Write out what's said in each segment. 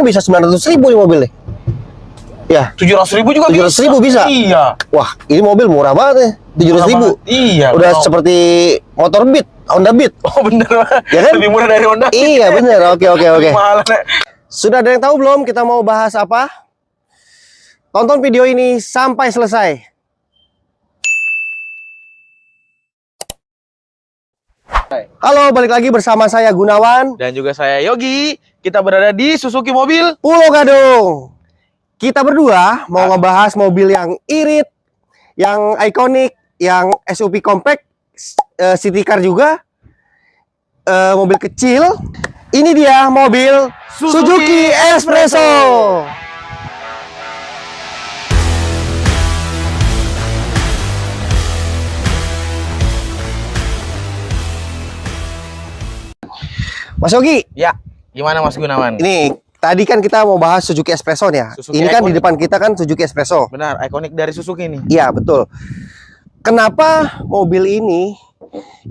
Bisa 900.000 nih mobil nih. Ya, 700.000 juga 700.000 bisa. Iya. Wah, ini mobil murah banget nih. 700.000. Iya. Udah seperti motor Beat, Honda Beat. Oh bener. Ya kan? Lebih murah dari Honda. Iya bener. Oke. Mahalan. Sudah ada yang tahu belum kita mau bahas apa? Tonton video ini sampai selesai. Halo, balik lagi bersama saya Gunawan Dan juga saya Yogi. Kita berada di Suzuki Mobil Pulau Gadung. Kita berdua mau ngebahas mobil yang irit, yang ikonik, yang SUV compact, city car juga, mobil kecil. Ini dia mobil Suzuki Espresso. Mas Yogi, ya. Gimana Mas Gunawan? ini tadi kan kita mau bahas Suzuki Espresso nih ya. Suzuki Ini kan ikonik. di depan kita kan Suzuki Espresso. Benar, ikonik dari Suzuki nih. Iya, betul. Kenapa mobil ini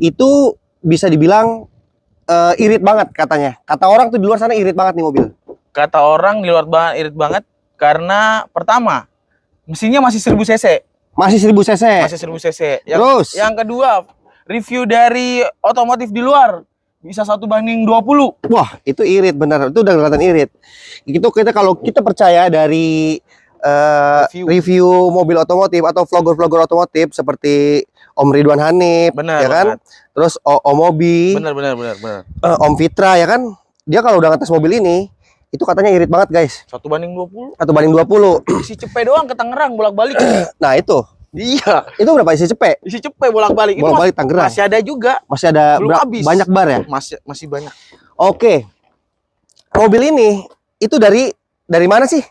itu bisa dibilang irit banget katanya? Kata orang tuh di luar sana irit banget nih mobil. Kata orang di luar irit banget karena pertama, mesinnya masih 1000 cc. Masih 1000 cc. Masih 1000 cc. Terus? Yang kedua, review dari otomotif di luar bisa 1:20. Wah, itu irit bener. Itu udah kelihatan irit. Itu kalau kita percaya dari review mobil otomotif atau vlogger-vlogger otomotif seperti Om Ridwan Hanif, Benar, ya kan? benar. Terus Om Mobi, Benar. Om Fitra, ya kan? Dia kalau udah ngetes mobil ini, itu katanya irit banget, guys. 1:20. 1:20. Isi cepet doang ke Tangerang bolak-balik. Nah, itu. Iya. Itu berapa isi cepet? Isi cepet bolak-balik. Itu Bolak-balik Tangerang. masih ada juga. Masih ada Belum habis. banyak bar ya? Masih banyak. Oke. Mobil ini itu dari mana sih?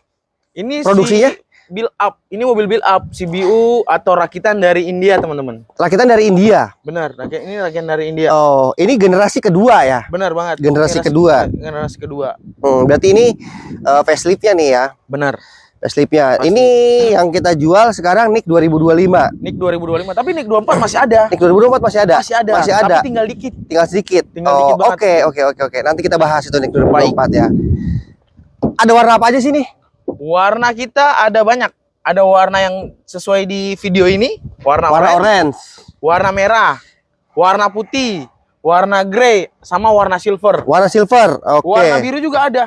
Ini Produksinya? build up. Ini mobil build up CBU atau rakitan dari India, teman-teman. Rakitan dari India. Benar, ini rakitan dari India. Oh, ini generasi kedua ya? Benar banget. Generasi kedua. Generasi kedua. Berarti ini facelift-nya nih ya? Benar. Facelift-nya. Ini yang kita jual sekarang NIK 2025. NIK 2025, tapi NIK 24 masih ada. NIK 2024 masih ada? Masih ada. Tapi tinggal dikit. Tinggal sedikit. Tinggal dikit banget. Oke. Nanti kita bahas itu NIK 2024 ya. Ada warna apa aja sih nih? Warna kita ada banyak. Ada warna yang sesuai di video ini, warna orange, warna merah, warna putih, warna grey, sama warna silver. Warna silver. Oke. Warna biru juga ada.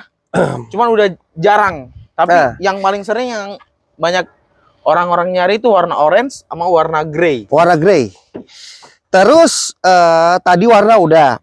Cuman udah jarang. Tapi yang paling sering yang banyak orang-orang nyari itu warna orange sama warna grey. Warna grey. Terus tadi warna udah.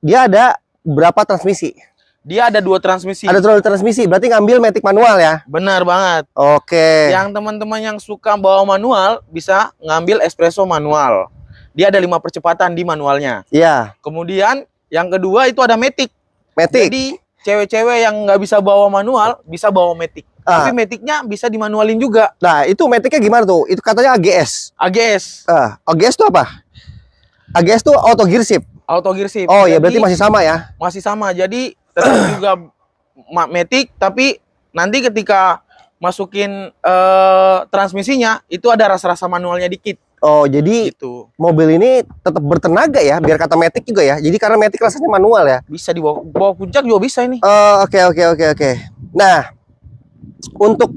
Dia ada berapa transmisi? Dia ada 2 transmisi. Ada 2 transmisi, berarti ngambil matic manual ya? Benar banget. Oke. Yang teman-teman yang suka bawa manual bisa ngambil espresso manual. Dia ada 5 percepatan di manualnya. Iya. Kemudian yang kedua itu ada matic. Matic. Jadi cewek-cewek yang nggak bisa bawa manual bisa bawa matic. Tapi maticnya bisa dimanualin juga. Nah, itu maticnya gimana tuh? Itu katanya AGS. AGS. AGS itu apa? AGS itu auto gear shift. Auto gear shift. Oh ya, berarti masih sama ya? Masih sama. Jadi tetap juga matic, tapi nanti ketika masukin transmisinya itu ada rasa-rasa manualnya dikit. Oh, jadi gitu. Mobil ini tetap bertenaga ya, biar kata matic juga ya. Jadi karena matic rasanya manual ya. Bisa dibawa puncak juga bisa ini. Oke. Nah, untuk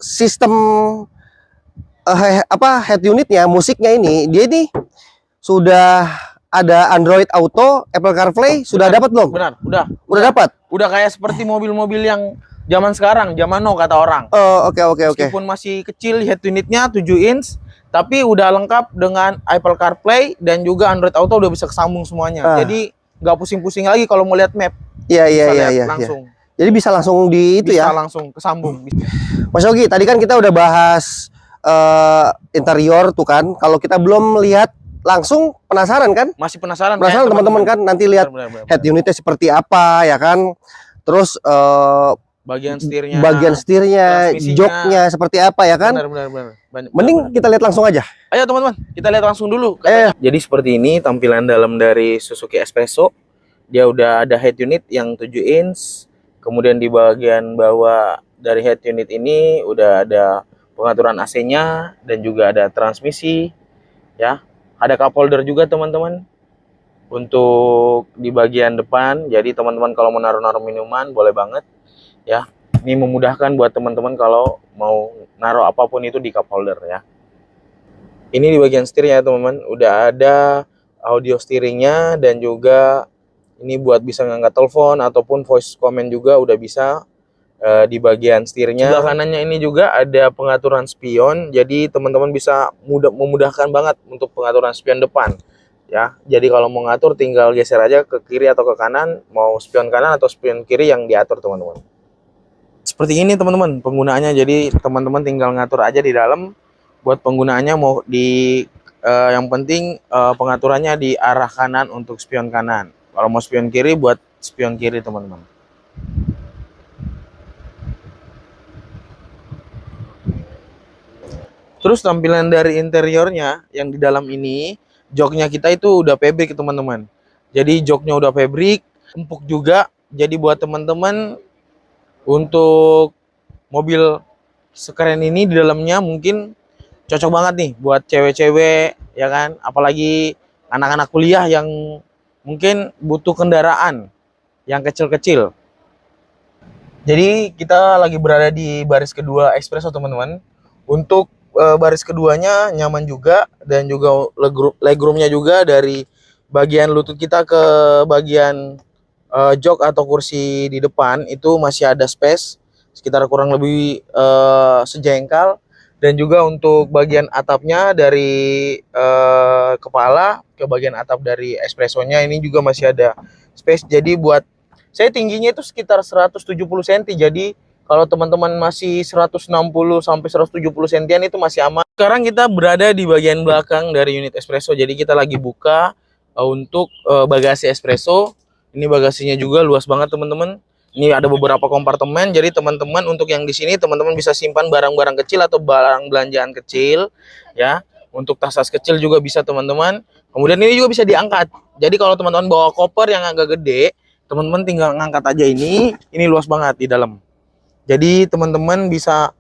sistem head unitnya, musiknya ini, dia ini sudah ada Android Auto, Apple CarPlay, sudah dapat belum? Benar, udah dapat. Udah kayak seperti mobil-mobil yang zaman sekarang, zaman now kata orang. Oke. Meskipun masih kecil head unitnya 7 inch, tapi udah lengkap dengan Apple CarPlay dan juga Android Auto udah bisa kesambung semuanya. Jadi nggak pusing-pusing lagi kalau mau lihat map. Iya. Langsung. Jadi bisa langsung di itu bisa ya? langsung kesambung. Mas Yogi, tadi kan kita udah bahas interior tuh kan. Kalau kita belum lihat langsung, penasaran kan? Masih penasaran teman-teman kan? Nanti lihat benar. head unitnya seperti apa ya kan? Terus bagian setirnya, joknya seperti apa ya kan? Benar. Mending kita lihat langsung aja. Ayo teman-teman, kita lihat langsung dulu. Jadi seperti ini tampilan dalam dari Suzuki Espresso. Dia udah ada head unit yang 7 inch. Kemudian di bagian bawah dari head unit ini udah ada pengaturan AC-nya dan juga ada transmisi ya. Ada cup holder juga teman-teman. untuk di bagian depan. Jadi teman-teman kalau mau naruh-naruh minuman boleh banget ya. Ini memudahkan buat teman-teman kalau mau naruh apapun itu di cup holder ya. Ini di bagian setir ya teman-teman, udah ada audio steeringnya, dan juga ini buat bisa ngangkat telepon ataupun voice comment juga udah bisa di bagian setirnya. Sebelah kanannya ini juga ada pengaturan spion, jadi teman-teman bisa memudahkan banget untuk pengaturan spion depan ya. Jadi kalau mau ngatur tinggal geser aja ke kiri atau ke kanan, mau spion kanan atau spion kiri yang diatur teman-teman. Seperti ini teman-teman penggunaannya, jadi teman-teman tinggal ngatur aja di dalam. Buat penggunaannya mau di yang penting pengaturannya di arah kanan untuk spion kanan. Kalau mau spion kiri buat spion kiri teman-teman. Terus tampilan dari interiornya yang di dalam ini, joknya kita itu udah fabric teman-teman. Jadi joknya udah fabric, empuk juga. Jadi buat teman-teman untuk mobil sekeren ini di dalamnya mungkin cocok banget nih buat cewek-cewek ya kan, apalagi anak-anak kuliah yang mungkin butuh kendaraan yang kecil-kecil. Jadi kita lagi berada di baris kedua Espresso teman-teman. Untuk baris keduanya nyaman juga, dan juga legroomnya juga dari bagian lutut kita ke bagian jok atau kursi di depan itu masih ada space sekitar kurang lebih sejengkal. Dan juga untuk bagian atapnya dari kepala ke bagian atap dari Espressonya ini juga masih ada space. Jadi buat saya tingginya itu sekitar 170 cm. Jadi kalau teman-teman masih 160 sampai 170 cm itu masih aman. Sekarang kita berada di bagian belakang dari unit Espresso. Jadi kita lagi buka untuk bagasi Espresso. Ini bagasinya juga luas banget teman-teman. Ini ada beberapa kompartemen, jadi teman-teman untuk yang di sini teman-teman bisa simpan barang-barang kecil atau barang belanjaan kecil ya. Untuk tas-tas kecil juga bisa teman-teman. Kemudian ini juga bisa diangkat. Jadi kalau teman-teman bawa koper yang agak gede, teman-teman tinggal ngangkat aja ini luas banget di dalam. Jadi teman-teman bisa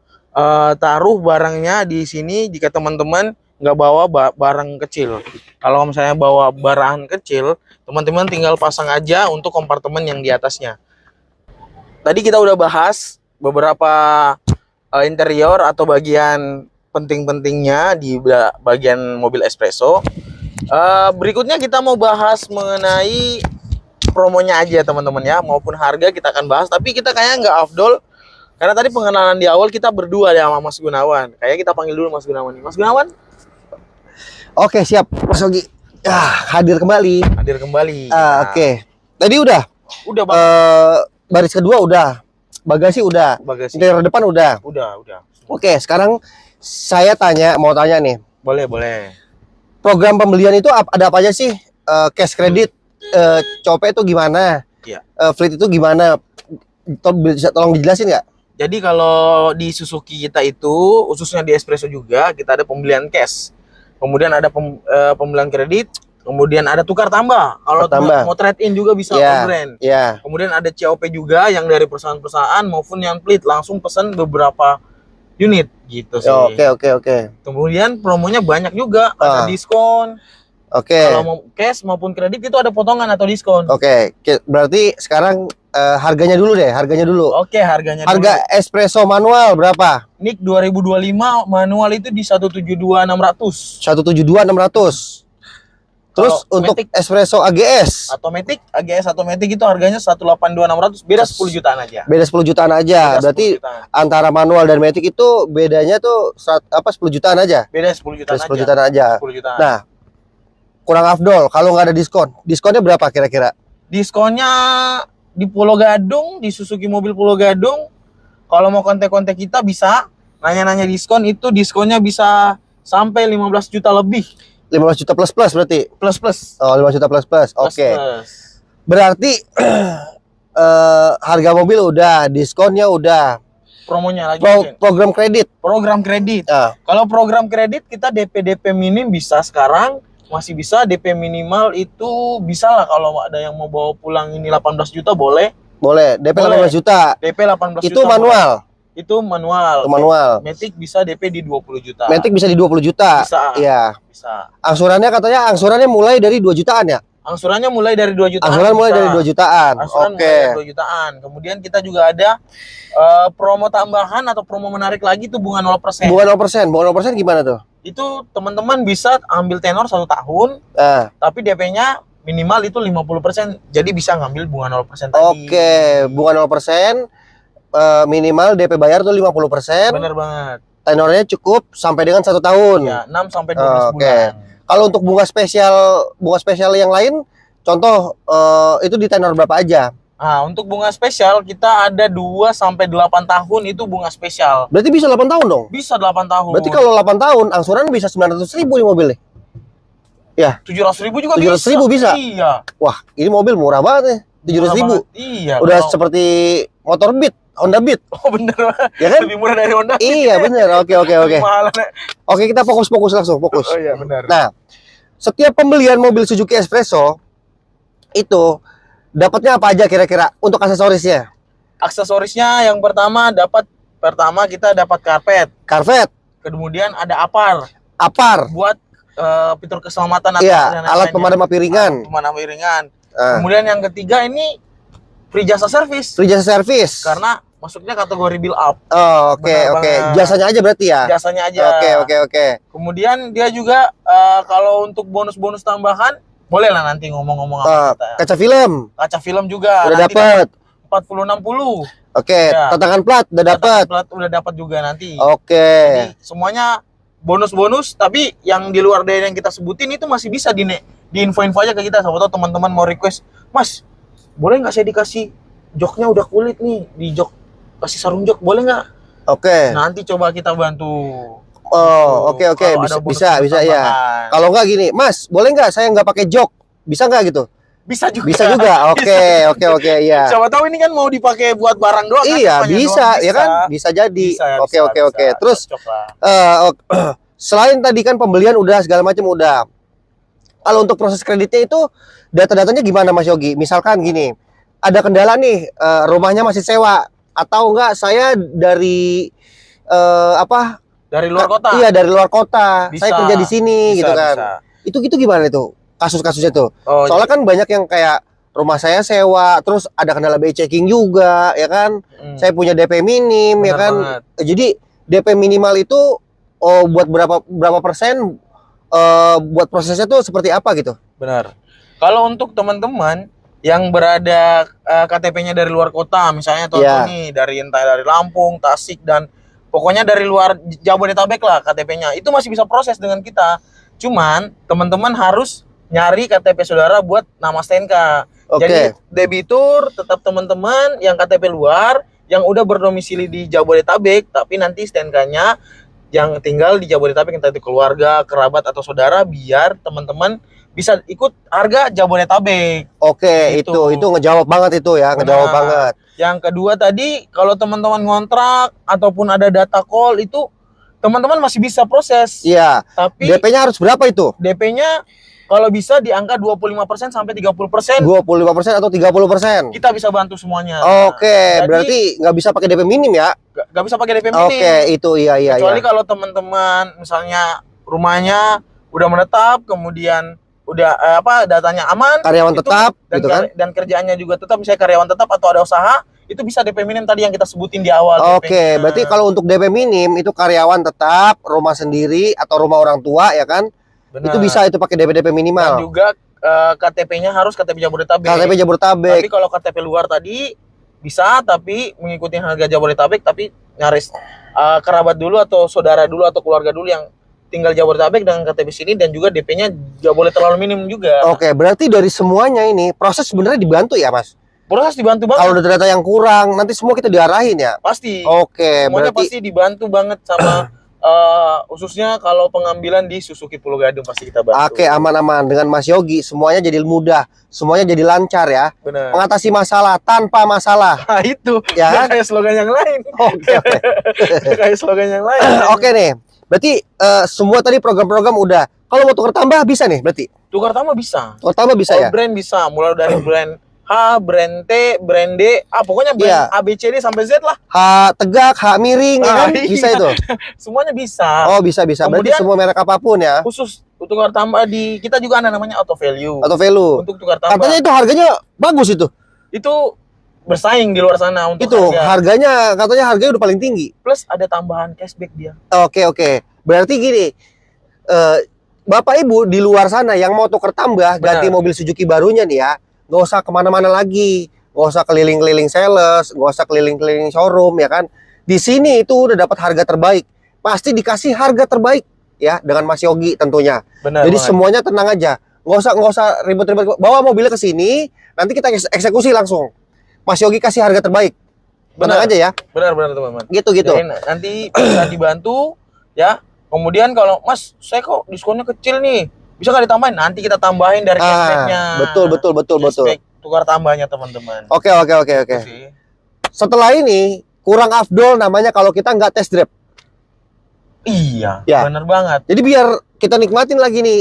taruh barangnya di sini jika teman-teman nggak bawa barang kecil. Kalau misalnya bawa barang kecil, teman-teman tinggal pasang aja untuk kompartemen yang di atasnya. Tadi kita udah bahas beberapa interior atau bagian penting-pentingnya di bagian mobil Espresso. Berikutnya kita mau bahas mengenai promonya aja teman-teman ya, maupun harga kita akan bahas. Tapi kita kayaknya nggak afdol, karena tadi pengenalan di awal kita berdua ya sama Mas Gunawan. Kayaknya kita panggil dulu Mas Gunawan nih. Mas Gunawan? Oke, siap Mas Yogi. Hadir kembali. Hadir kembali. Oke. Tadi udah Bang. Baris kedua udah, bagasi udah, interior depan udah. Udah. Oke, sekarang saya mau tanya nih. Boleh. Program pembelian itu ada apa aja sih? Cash credit, COP itu gimana? Iya. Fleet itu gimana? Tolong dijelasin nggak? Jadi kalau di Suzuki kita itu, khususnya di Espresso juga, kita ada pembelian cash. Kemudian ada pembelian kredit. Kemudian ada tukar tambah. Kalau mau trade in juga bisa on brand. Yeah. Kemudian ada COP juga yang dari perusahaan-perusahaan maupun yang fleet langsung pesan beberapa unit gitu sih. Oke. Kemudian promonya banyak juga, ada diskon. Kalau mau cash maupun kredit itu ada potongan atau diskon. Berarti sekarang harganya dulu deh, harganya dulu. Harganya Harga dulu. Espresso manual berapa? NIK 2025 manual itu di 172.600. 172.600. Terus untuk Matic, Espresso AGS automatic itu harganya 182.600, beda 10 jutaan aja. Beda 10 jutaan aja. Berarti 10 jutaan. Antara manual dan Matic itu bedanya tuh 10 jutaan aja. Beda 10 jutaan, 10 jutaan aja. 10 jutaan. Nah, kurang afdol kalau nggak ada diskon. Diskonnya berapa kira-kira? Diskonnya di Pulau Gadung, di Suzuki Mobil Pulau Gadung, kalau mau kontak-kontak kita bisa nanya-nanya diskon, itu diskonnya bisa sampai 15 juta lebih. 15 juta plus berarti? Plus. Oh, 5 juta plus. Oke. Berarti harga mobil udah, diskonnya udah. Promonya lagi. Program kredit. Kalau program kredit kita DP minim bisa sekarang, masih bisa. DP minimal itu bisa lah, kalau ada yang mau bawa pulang ini 18 juta boleh. DP 18 juta. DP 18 itu juta. Manual. Itu manual. Matic bisa DP di 20 juta. Matic bisa di 20 juta. Bisa. Iya. Bisa. Angsurannya katanya mulai dari 2 jutaan ya? Angsurannya mulai dari 2 jutaan. Angsuran mulai dari 2 jutaan. Angsuran Oke. mulai dari 2 jutaan. Kemudian kita juga ada promo tambahan atau promo menarik lagi tuh bunga 0%. Bunga 0%. Bunga 0% gimana tuh? Itu teman-teman bisa ambil tenor 1 tahun, Nah, tapi DP-nya minimal itu 50%. Jadi bisa ngambil bunga 0% tadi. oke, bunga 0%, minimal DP bayar tuh 50%. Bener banget. Tenornya cukup sampai dengan 1 tahun. Ya, 6 sampai 12 Oke. bulan. Kalau untuk bunga spesial yang lain, contoh itu di tenor berapa aja? Nah, untuk bunga spesial kita ada 2 sampai 8 tahun itu bunga spesial. Berarti bisa 8 tahun dong? Bisa 8 tahun. Berarti kalau 8 tahun, angsuran bisa 900.000 nih mobilnya. Ya, 700.000 juga 700.000 bisa? Iya. wah ini mobil murah banget nih, 700.000. Iya. Udah kalau- seperti motor Beat, Honda Beat, Oh bener. ya kan? Lebih murah dari Honda. Iya bener, oke. Lebih mahalan. Oke, kita fokus langsung, fokus. Oh iya benar. Nah, setiap pembelian mobil Suzuki Espresso itu dapatnya apa aja kira-kira untuk aksesorisnya? Aksesorisnya yang pertama kita dapat karpet. Karpet, Kemudian ada apar apar, buat fitur keselamatan atau iya, dan alat lain-lainnya. pemadam api ringan. Alat pemadam api ringan. Ah, Kemudian yang ketiga ini free jasa servis free jasa servis. karena masuknya kategori bill up. Oh, oke, Benar oke. banget. Jasanya aja berarti ya? Jasanya aja. Oke. Kemudian dia juga kalau untuk bonus-bonus tambahan boleh lah nanti ngomong-ngomong sama kita. Kaca film Kaca film juga udah nanti dapat. 40-60. Oke, Ya. tantangan plat udah dapat. Plat udah dapat juga nanti. Oke. Jadi semuanya bonus-bonus, tapi yang di luar dari yang kita sebutin itu masih bisa di info-info aja ke kita. Siapa tahu teman-teman mau request, Mas, boleh nggak saya dikasih joknya udah kulit nih, di jok kasih sarung jok, boleh nggak? Oke. Nanti coba kita bantu. Oh, Gitu. oke. Kalau ada Bisa bonus-bonus ya. tambahan. Kalau nggak gini, Mas, boleh nggak saya nggak pakai jok? Bisa nggak gitu? Bisa juga. Bisa juga. Oke, iya. Siapa tahu ini kan mau dipakai buat barang doang. kan, Iya, depannya bisa, doang. ya kan? Bisa jadi. Bisa, Oke. bisa. Terus Cocok lah. selain tadi kan pembelian udah segala macam udah. Kalau untuk proses kreditnya itu data-datanya gimana Mas Yogi? Misalkan gini, ada kendala nih, rumahnya masih sewa atau enggak saya dari Dari luar kota. Iya, dari luar kota. Bisa. Saya kerja di sini Bisa, gitu kan. bisa. Itu gimana itu? Kasus-kasusnya tuh. Oh, Soalnya kan banyak yang kayak rumah saya sewa, terus ada kendala BI checking juga, ya kan? Saya punya DP minim, ya Benar kan? banget. Jadi DP minimal itu buat berapa persen, buat prosesnya tuh seperti apa gitu? Benar. Kalau untuk teman-teman yang berada KTP-nya dari luar kota, misalnya contoh Iya. nih entah dari Lampung, Tasik dan pokoknya dari luar Jabodetabek lah KTP-nya, itu masih bisa proses dengan kita. Cuman teman-teman harus nyari KTP saudara buat nama STNK. Oke. Jadi debitur tetap teman-teman yang KTP luar yang udah berdomisili di Jabodetabek, tapi nanti STNK-nya yang tinggal di Jabodetabek, entah itu keluarga, kerabat atau saudara, biar teman-teman bisa ikut harga Jabodetabek. Oke, Gitu. itu ngejawab banget itu ya, ngejawab Benar. banget. Yang kedua tadi, kalau teman-teman ngontrak ataupun ada data call itu teman-teman masih bisa proses. Iya. Tapi DP-nya harus berapa itu? DP-nya kalau bisa di angka 25% sampai 30%, 25% atau 30%? kita bisa bantu semuanya. Oke, Jadi, berarti nggak bisa pakai DP minim ya? nggak bisa pakai DP minim. Oke, itu iya. Kecuali kalau teman-teman misalnya rumahnya udah menetap, kemudian udah datanya aman, Karyawan itu, tetap, dan, gitu kan? dan kerjaannya juga tetap, misalnya karyawan tetap atau ada usaha, itu bisa DP minim tadi yang kita sebutin di awal. Oke, DP-nya. berarti kalau untuk DP minim itu karyawan tetap, rumah sendiri atau rumah orang tua ya kan? Benar. Itu bisa itu pakai DP Dan minimal. juga KTP-nya harus KTP Jabodetabek. KTP Jabodetabek. Tapi kalau KTP luar tadi bisa, tapi mengikuti harga Jabodetabek, tapi nyaris kerabat dulu atau saudara dulu atau keluarga dulu yang tinggal Jabodetabek dengan KTP sini, dan juga DP-nya gak boleh terlalu minim juga. Oke, berarti dari semuanya ini proses sebenarnya dibantu ya, Mas? Proses dibantu banget. Kalau ada data yang kurang, nanti semua kita diarahin ya? Pasti. Oke, Semuanya berarti pasti dibantu banget sama khususnya kalau pengambilan di Suzuki Pulau Gadung pasti kita bantu. oke, aman-aman dengan Mas Yogi, semuanya jadi mudah, semuanya jadi lancar ya. Benar. Mengatasi masalah tanpa masalah. Nah, itu Ya ya, kan? kayak slogan yang lain. Oke. Kayak slogan yang lain. Oke nih. Berarti semua tadi program-program udah. Kalau mau tukar tambah bisa nih berarti. Tukar tambah bisa. Tukar tambah bisa All ya? brand bisa, mulai dari brand brand T, brand D, pokoknya brand Iya. A, B, C, D sampai Z lah. H tegak, H miring, ya kan? Iya. Bisa itu. Semuanya bisa. Oh, bisa. Berarti Kemudian- semua merek apapun ya. Khusus untuk tukar tambah di kita juga ada namanya auto value. Atau value. Untuk tukar tambah. Katanya itu harganya bagus itu. Itu bersaing di luar sana untuk Itu harga. katanya harganya udah paling tinggi. Plus ada tambahan cashback dia. Oke. Berarti gini, Bapak Ibu di luar sana yang mau tuker tambah, ganti Benar. mobil Suzuki barunya nih ya, nggak usah kemana-mana lagi, nggak usah keliling-keliling sales, nggak usah keliling-keliling showroom ya kan. Di sini itu udah dapat harga terbaik, pasti dikasih harga terbaik ya dengan Mas Yogi tentunya. Benar. Jadi banget. semuanya tenang aja, nggak usah ribet-ribet. Bawa mobilnya ke sini, nanti kita eksekusi langsung. Mas Yogi kasih harga terbaik, tenang Benar. aja ya. Benar teman-teman. Gitu. Jadi nanti bisa dibantu ya. Kemudian kalau Mas, saya kok diskonnya kecil nih, bisa nggak ditambahin? Nanti kita tambahin dari cashbacknya. Betul. Cashback tukar tambahnya teman-teman. Oke. Itu sih. Setelah ini kurang afdol namanya kalau kita nggak test drive. Iya, Ya. benar banget. Jadi biar kita nikmatin lagi nih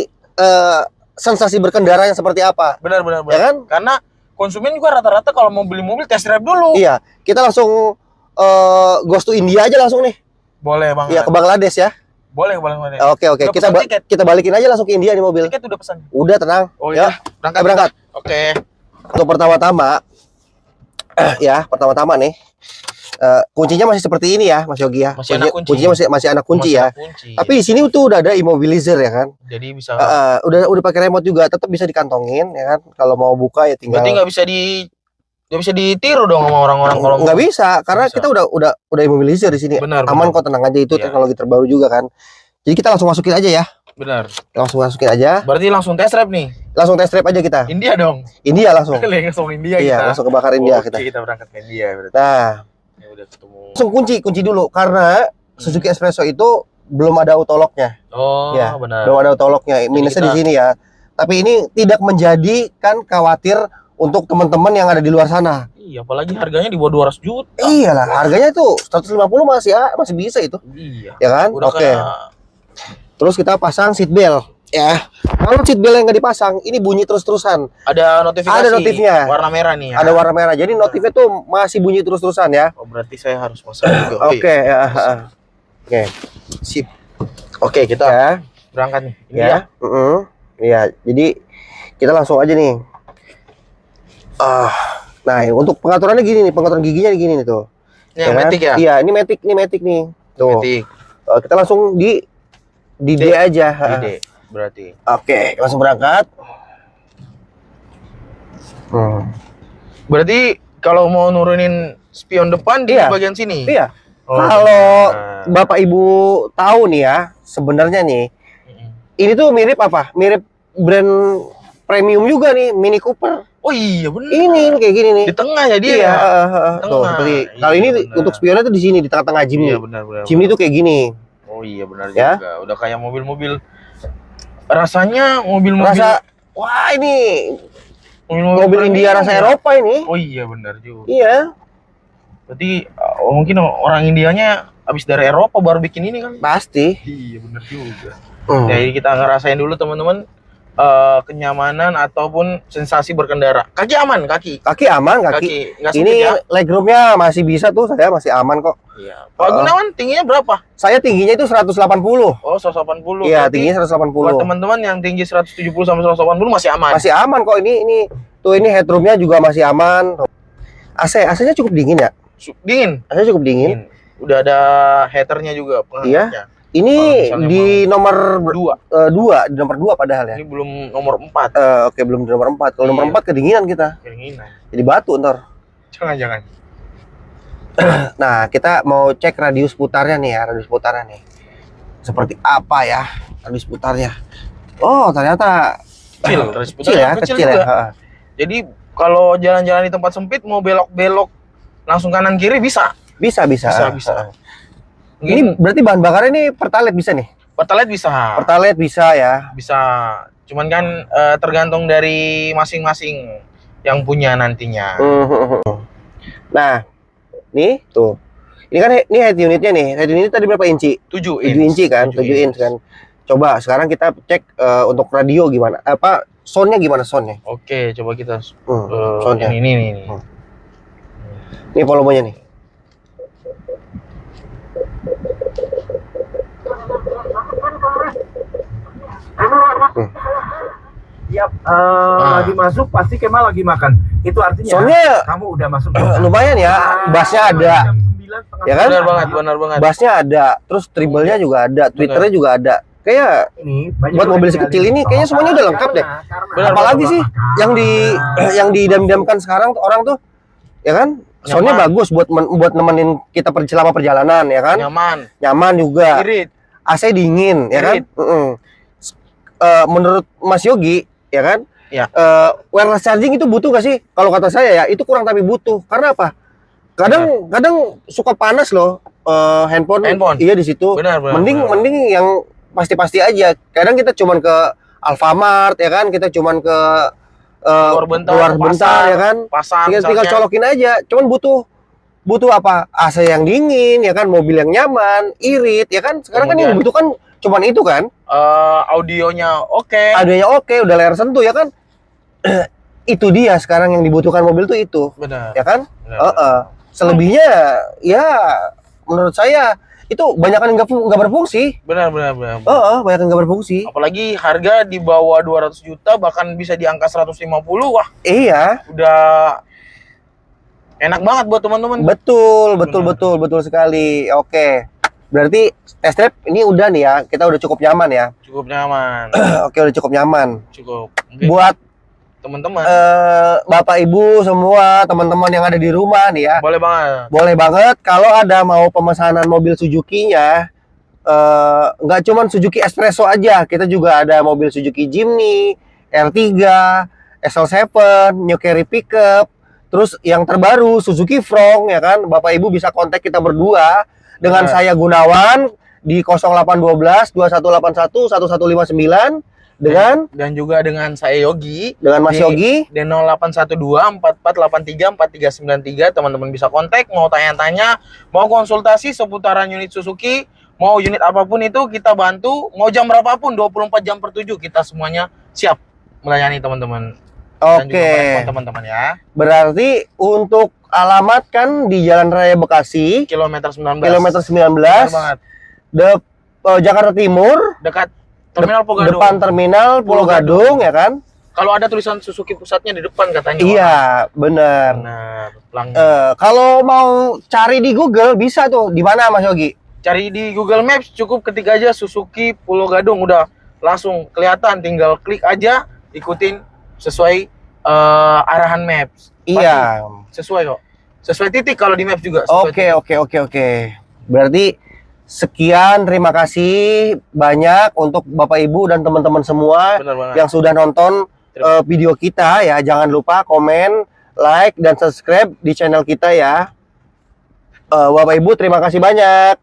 sensasi berkendara yang seperti apa. Benar. Ya kan? Karena konsumen juga rata-rata kalau mau beli mobil test drive dulu. Iya, kita langsung ghost to India aja langsung nih. Boleh banget. Iya, ke Bangladesh ya. Boleh. Oke. Udah Kita pesan tiket? kita balikin aja langsung ke India nih mobil. Tiket udah pesan. Udah tenang. Oh Ya, iya. Berangkat. berangkat. Oke. Untuk pertama-tama nih kuncinya masih seperti ini ya, Mas Yogi ya. Masih anak kunci. Kuncinya masih anak kunci Masih ya. ada kunci. Tapi di sini tuh udah ada immobilizer ya kan. Jadi bisa. Udah pakai remote juga, tetap bisa dikantongin ya kan. Kalau mau buka ya tinggal. Berarti nggak bisa ditiru dong sama orang-orang kalau Nggak bisa karena Bisa. kita udah immobilizer di sini. Benar. Aman kok, tenang aja, itu Iya. teknologi terbaru juga kan. Jadi kita langsung masukin aja ya. Benar. Langsung masukin aja. Berarti langsung test drive nih. Langsung test drive aja kita. India dong. India langsung. Langsung India Iya, kita. langsung kebakar India Oke, kita. kita berangkat ke India berarti. Nah, Ya udah ketemu. langsung kunci dulu karena Suzuki Espresso itu belum ada autolock-nya. Oh, Ya, benar. Belum ada autolock-nya. Minusnya di kita- sini ya. Tapi ini tidak menjadikan khawatir untuk teman-teman yang ada di luar sana. Iya, apalagi harganya di bawah 200 juta. Iyalah, harganya tuh 150 masih bisa itu. Iya. Ya kan? Udah Oke. kayak Terus kita pasang seat belt ya. Kalau seat belt yang nggak dipasang, ini bunyi terus-terusan. ada notifikasi. Ada notifnya. Warna merah nih ya. Ada warna merah. Jadi notifnya tuh masih bunyi terus-terusan ya. Oh, berarti saya harus pasang juga. Oke, ya. Oke. Sip. Oke, kita Ya, berangkat nih. Ini ya. Iya, jadi kita langsung aja nih. Nah, untuk pengaturannya gini nih, pengaturan giginya gini nih tuh. Yang kan? Matic ya? Iya, ini Matic nih. Tuh. Matic. Kita langsung di D aja. D berarti. Oke, langsung berangkat. Berarti kalau mau nurunin spion depan di Iya. bagian sini. Iya. Oh, Kalau benar. Bapak Ibu tahu nih ya, sebenarnya nih, ini tuh mirip apa? Mirip brand premium juga nih, Mini Cooper. Oh iya benar. Ini kayak gini nih. Di tengah ya dia. Iya, Ya? tuh Tengah. seperti Iya, kalau ini benar. untuk spionnya tuh di sini, di tengah-tengah Jimny. Iya benar. Jimny tuh kayak gini. Oh iya benar Ya. juga. Udah kayak mobil-mobil. Rasanya mobil-mobil. Rasa, wah ini mobil premium India rasa ya. Eropa ini. Oh iya benar juga. Iya. Berarti mungkin orang Indianya habis dari Eropa baru bikin ini kan? Pasti. Iya benar juga. Hmm. Jadi kita ngerasain dulu teman-teman kenyamanan ataupun sensasi berkendara. Kaki aman, kaki. Kaki aman, kaki. Nggak sempit Ini ya. legroomnya masih bisa tuh, saya masih aman kok. Iya. Pak Gunawan tingginya berapa? Saya tingginya itu 180. Oh, 180. Iya, Berarti tingginya buat 180. teman-teman yang tinggi 170 sampai 180 masih aman. Masih aman kok ini tuh, ini headroomnya juga masih aman. AC-nya cukup dingin ya? Dingin. AC cukup dingin. Udah ada heaternya juga penghangatnya. Ini Kalau misalnya di nomor 2. di nomor 2 padahal ya. Ini belum nomor 4. Oke, belum di nomor 4. Kalau nomor Iya. 4 kedinginan kita. Kedinginan. Jadi batu ntar. Jangan. Nah, kita mau cek radius putarnya nih ya, radius putarnya nih. Seperti apa ya radius putarnya? Oh, ternyata kecil ya, kecil ya. juga. Jadi kalau jalan-jalan di tempat sempit mau belok-belok langsung kanan kiri bisa. Bisa. Bisa. Ini berarti bahan bakarnya ini Pertalite bisa nih? Pertalite bisa. Pertalite bisa ya. Bisa. Cuman kan tergantung dari masing-masing yang punya nantinya. Nah, nih tuh. Ini kan ini head unitnya nih. Head unit tadi berapa inci? 7 7 inci kan? 7 inch kan. Coba sekarang kita cek untuk radio gimana? Apa soundnya gimana soundnya? Oke, coba kita soundnya. ini. Ini volumenya nih. Siap, lagi masuk pasti Kemal lagi makan. Itu artinya Soundnya kamu udah masuk. lumayan ya, bassnya ada, ya kan? Benar banget. Bassnya ada, terus treble-nya juga ada, twitternya juga ada. Kayak Ini buat mobil sekecil ini kayaknya semuanya udah lengkap deh. Apalagi sih yang didam-damkan sekarang tuh orang tuh, ya kan? Soundnya bagus buat nemenin kita selama perjalanan, ya kan? Nyaman juga. Irit. AC dingin, ya kan? Menurut Mas Yogi, ya kan? Ya. Wireless charging itu butuh gak sih? Kalau kata saya ya itu kurang tapi butuh. Karena apa? Kadang suka panas loh handphone. Iya di situ. Mending yang pasti-pasti aja. Kadang kita cuman ke Alfamart, ya kan? Kita cuman ke luar bentar, ya kan? Pasar, tinggal colokin aja. Cuman butuh apa? AC yang dingin, ya kan? Mobil yang nyaman, irit, ya kan? Sekarang kan yang dibutuhkan cuman itu kan? Audionya oke. Audionya oke, udah layar sentuh, ya kan? Itu dia sekarang yang dibutuhkan mobil tuh itu. Benar. Ya kan? Selebihnya ya menurut saya itu banyakan nggak berfungsi. Benar. Banyakan nggak berfungsi. Apalagi harga di bawah 200 juta bahkan bisa di angka 150. Wah. Iya. Udah enak banget buat teman-teman. Betul sekali. Oke. Berarti test drive ini udah nih ya. Kita udah cukup nyaman ya. Cukup nyaman. Oke, udah cukup nyaman. Cukup. Buat teman-teman, Bapak Ibu semua, teman-teman yang ada di rumah nih ya. Boleh banget kalau ada mau pemesanan mobil Suzuki-nya, nggak cuman Suzuki Espresso aja, kita juga ada mobil Suzuki Jimny, R3, SL7, New Carry Pickup, terus yang terbaru Suzuki Frong, ya kan. Bapak Ibu bisa kontak kita berdua dengan saya Gunawan di 0812 2181 1159 dan juga dengan saya Yogi, dengan Mas Yogi di 0812 4483 4393. Teman-teman bisa kontak, mau tanya-tanya, mau konsultasi seputaran unit Suzuki, mau unit apapun itu kita bantu, mau jam berapapun 24 jam per 7 kita semuanya siap melayani teman-teman. Oke. Teman-teman ya. Berarti untuk alamat kan di Jalan Raya Bekasi, kilometer 19. Jakarta Timur, dekat Terminal Pulau Gadung. Depan Terminal Pulau Gadung, ya kan? Kalau ada tulisan Suzuki pusatnya di depan katanya. Iya, benar. Kalau mau cari di Google bisa tuh. Di mana Mas Yogi? Cari di Google Maps cukup ketik aja Suzuki Pulau Gadung, udah langsung kelihatan, tinggal klik aja, ikutin sesuai arahan Maps. Iya. Pasti sesuai kok. Sesuai titik kalau di Maps juga. Oke. Berarti sekian, terima kasih banyak untuk Bapak Ibu dan teman-teman semua yang sudah nonton video kita ya. Jangan lupa komen, like, dan subscribe di channel kita ya. Bapak Ibu terima kasih banyak.